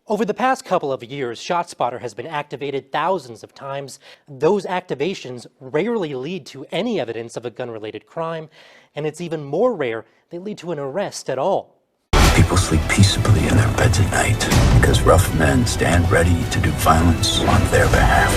Over the past couple of years, ShotSpotter has been activated thousands of times. Those activations rarely lead to any evidence of a gun-related crime, and it's even more rare they lead to an arrest at all. People sleep peaceably in their beds at night because rough men stand ready to do violence on their behalf.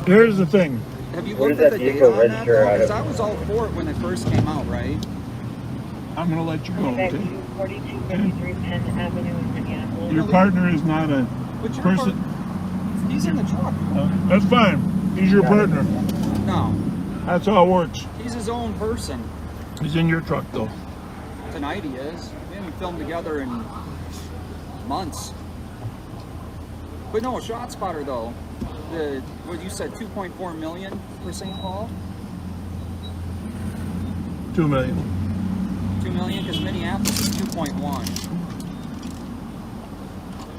Here's the thing. Have you looked at the data on that? Because I was all for it when it first came out, right? I'm going to let you go, okay? 4253 Penn Avenue in Minneapolis. Your partner is not a person. He's in the truck. That's fine. He's your partner. No. That's how it works. He's his own person. He's in your truck, though. Tonight he is. We haven't filmed together in months. But no, ShotSpotter though. What you said, 2.4 million for St. Paul? 2 million. 2 million, because Minneapolis is 2.1.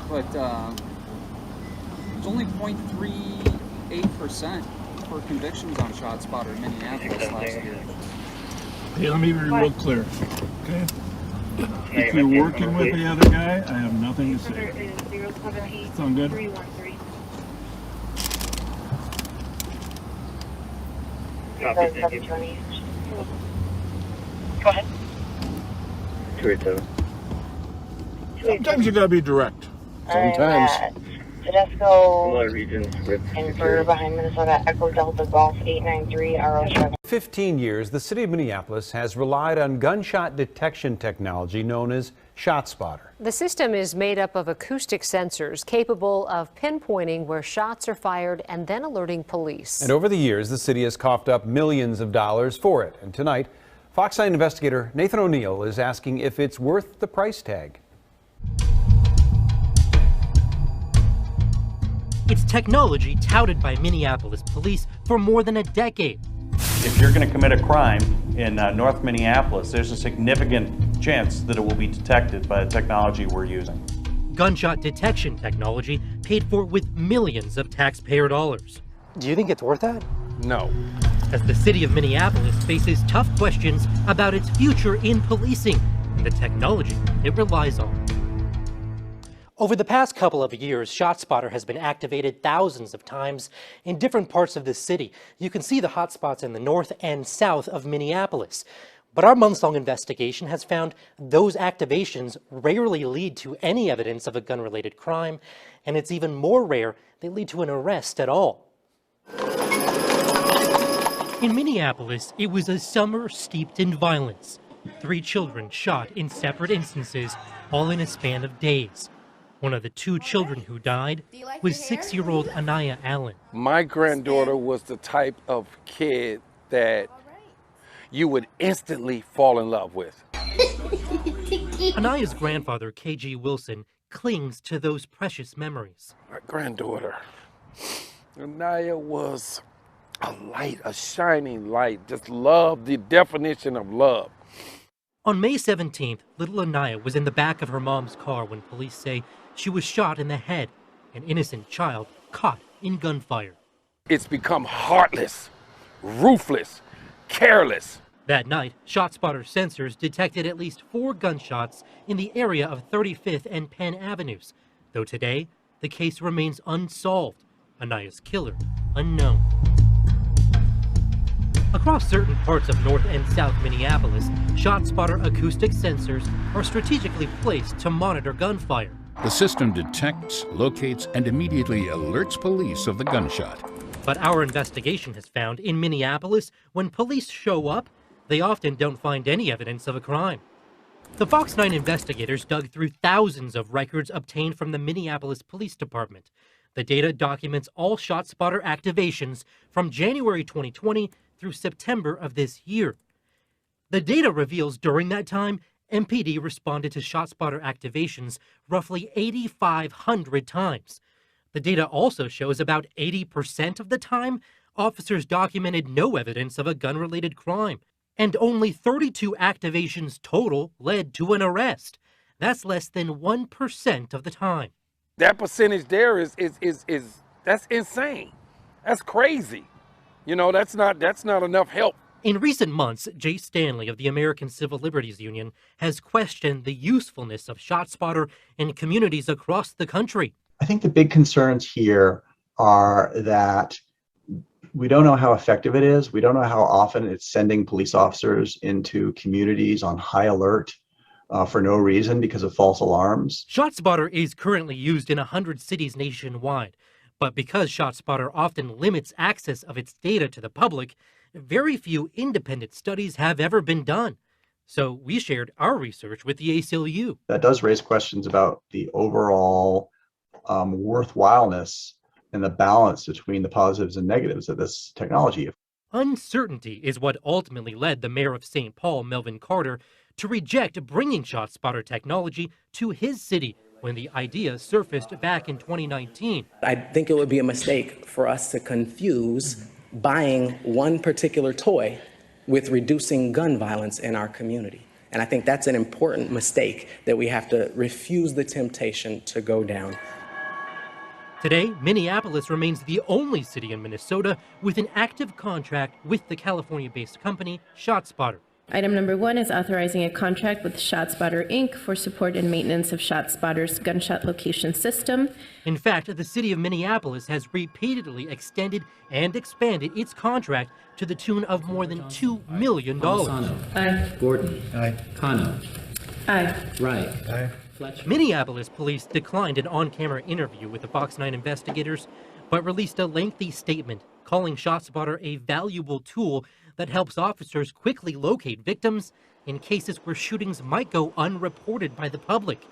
But it's only 0.38% for convictions on ShotSpotter in Minneapolis last year. Hey, let me be real clear, okay? If you're working with the other guy, I have nothing to say. Sound good? Go ahead. 287. Sometimes you gotta be direct. Sometimes. Tedesco and Burr behind Minnesota, Echo Delta Golf 893 RO7. 15 years, the city of Minneapolis has relied on gunshot detection technology known as ShotSpotter. The system is made up of acoustic sensors capable of pinpointing where shots are fired and then alerting police. And over the years, the city has coughed up millions of dollars for it. And tonight, Fox 9 investigator Nathan O'Neill is asking if it's worth the price tag. It's technology touted by Minneapolis police for more than a decade. If you're going to commit a crime in North Minneapolis, there's a significant chance that it will be detected by the technology we're using. Gunshot detection technology paid for with millions of taxpayer dollars. Do you think it's worth that? No. As the city of Minneapolis faces tough questions about its future in policing and the technology it relies on. Over the past couple of years, ShotSpotter has been activated thousands of times in different parts of the city. You can see the hotspots in the north and south of Minneapolis. But our months-long investigation has found those activations rarely lead to any evidence of a gun-related crime, and it's even more rare they lead to an arrest at all. In Minneapolis, it was a summer steeped in violence. 3 children shot in separate instances, all in a span of days. One of the 2 children who died was 6-year-old Anaya Allen. My granddaughter was the type of kid that you would instantly fall in love with. Anaya's grandfather, K.G. Wilson, clings to those precious memories. My granddaughter, Anaya, was a light, a shining light. Just love, the definition of love. On May 17th, little Anaya was in the back of her mom's car when police say she was shot in the head, an innocent child caught in gunfire. It's become heartless, ruthless, careless. That night, ShotSpotter sensors detected at least 4 gunshots in the area of 35th and Penn Avenues, though today, the case remains unsolved, Anaya's killer unknown. Across certain parts of North and South Minneapolis, ShotSpotter acoustic sensors are strategically placed to monitor gunfire. The system detects, locates, and immediately alerts police of the gunshot. But our investigation has found in Minneapolis, when police show up, they often don't find any evidence of a crime. The Fox 9 investigators dug through thousands of records obtained from the Minneapolis Police Department. The data documents all ShotSpotter activations from January 2020 through September of this year. The data reveals during that time, MPD responded to ShotSpotter activations roughly 8,500 times. The data also shows about 80% of the time, officers documented no evidence of a gun-related crime. And only 32 activations total led to an arrest. That's less than 1% of the time. That percentage there is that's insane. That's crazy. You know, that's not enough help. In recent months, Jay Stanley of the American Civil Liberties Union has questioned the usefulness of ShotSpotter in communities across the country. I think the big concerns here are that we don't know how effective it is. We don't know how often it's sending police officers into communities on high alert for no reason because of false alarms. ShotSpotter is currently used in 100 cities nationwide, but because ShotSpotter often limits access of its data to the public, very few independent studies have ever been done. So we shared our research with the ACLU. That does raise questions about the overall worthwhileness and the balance between the positives and negatives of this technology. Uncertainty is what ultimately led the mayor of St. Paul, Melvin Carter, to reject bringing ShotSpotter technology to his city when the idea surfaced back in 2019. I think it would be a mistake for us to confuse buying one particular toy with reducing gun violence in our community. And I think that's an important mistake that we have to refuse the temptation to go down. Today, Minneapolis remains the only city in Minnesota with an active contract with the California-based company ShotSpotter. Item number 1 is authorizing a contract with ShotSpotter Inc. for support and maintenance of ShotSpotter's gunshot location system. In fact, the city of Minneapolis has repeatedly extended and expanded its contract to the tune of more than $2 million. Aye. Gordon. Aye. Kano. Aye. Wright. Aye. Fletcher. Minneapolis police declined an on-camera interview with the Fox 9 investigators, but released a lengthy statement calling ShotSpotter a valuable tool that helps officers quickly locate victims in cases where shootings might go unreported by the public.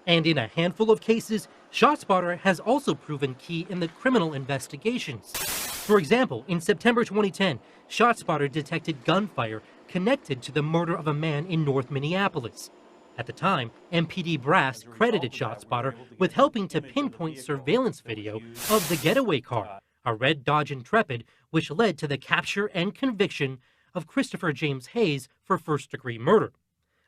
And in a handful of cases, ShotSpotter has also proven key in the criminal investigations. For example, in September 2010, ShotSpotter detected gunfire connected to the murder of a man in North Minneapolis. At the time, MPD brass credited ShotSpotter with helping to pinpoint surveillance video of the getaway car, a red Dodge Intrepid, which led to the capture and conviction of Christopher James Hayes for first-degree murder.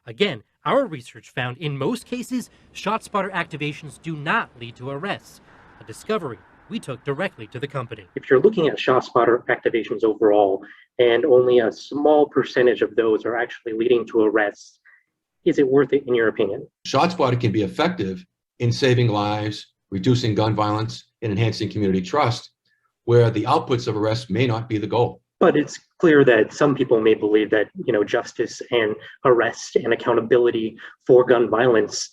Again, our research found in most cases, ShotSpotter activations do not lead to arrests, a discovery we took directly to the company. If you're looking at ShotSpotter activations overall, and only a small percentage of those are actually leading to arrests, is it worth it in your opinion? ShotSpotter can be effective in saving lives, reducing gun violence, and enhancing community trust, where the outputs of arrests may not be the goal. But it's clear that some people may believe that, justice and arrest and accountability for gun violence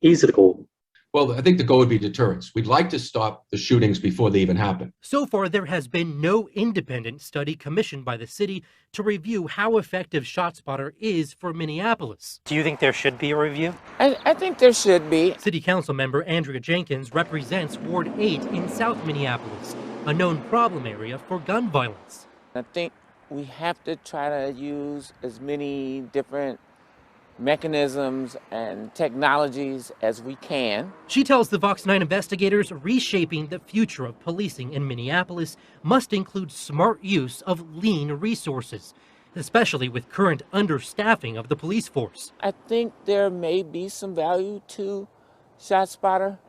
is the goal. Well, I think the goal would be deterrence. We'd like to stop the shootings before they even happen. So far, there has been no independent study commissioned by the city to review how effective ShotSpotter is for Minneapolis. Do you think there should be a review? I think there should be. City Council member Andrea Jenkins represents Ward 8 in South Minneapolis, a known problem area for gun violence. I think we have to try to use as many different mechanisms and technologies as we can. She tells the Fox 9 investigators reshaping the future of policing in Minneapolis must include smart use of lean resources, especially with current understaffing of the police force. I think there may be some value to ShotSpotter.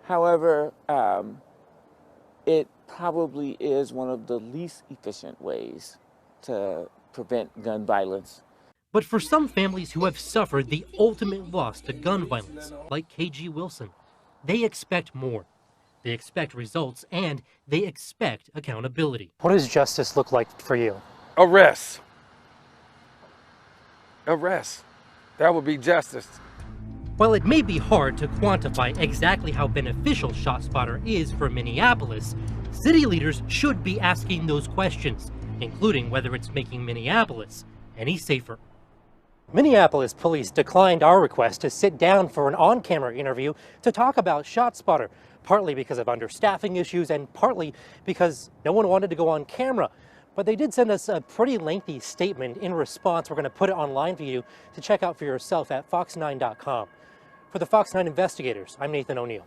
However, it probably is one of the least efficient ways to prevent gun violence. But for some families who have suffered the ultimate loss to gun violence, like KG Wilson, they expect more. They expect results and they expect accountability. What does justice look like for you? Arrest. Arrest. That would be justice. While it may be hard to quantify exactly how beneficial ShotSpotter is for Minneapolis, city leaders should be asking those questions, including whether it's making Minneapolis any safer. Minneapolis police declined our request to sit down for an on-camera interview to talk about ShotSpotter, partly because of understaffing issues and partly because no one wanted to go on camera. But they did send us a pretty lengthy statement in response. We're going to put it online for you to check out for yourself at fox9.com. For the Fox 9 investigators, I'm Nathan O'Neill.